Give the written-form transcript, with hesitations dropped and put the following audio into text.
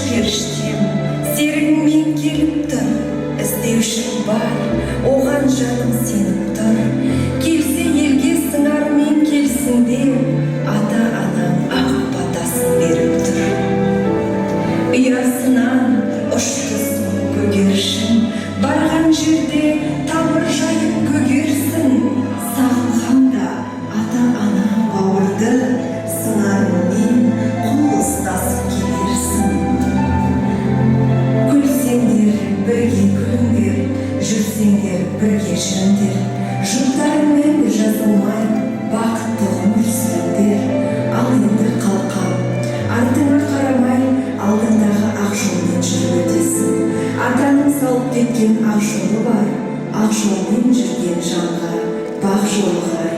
періштем, серігіңмен келіп тұр, іздеушім бар, оған жаным сеніп тұр. Келсе елге сыңармен келсін деп, ата-анаң ақ батасын беріп тұр. Ұясынан ұшты сұм көгершін, барған жерде тамыр жайып көгерсін. Сағынғанда ата-ана бауырды, сыңарымен қол ұстасып келерсін. Күлсеңдер, бірге күліңдер, жүрсеңдер, бірге жүріңдер. Жұптарың мәңгі жазылмай, бақытты ғұмыр сүріңдер. Ал енді қалқам, артыңа қарамай, алдыңдағы ақ жолмен жүріп өтесің. Атаның салып кеткен ақ жолы бар, ақ жолмен жүрген жанға бақ жолығар.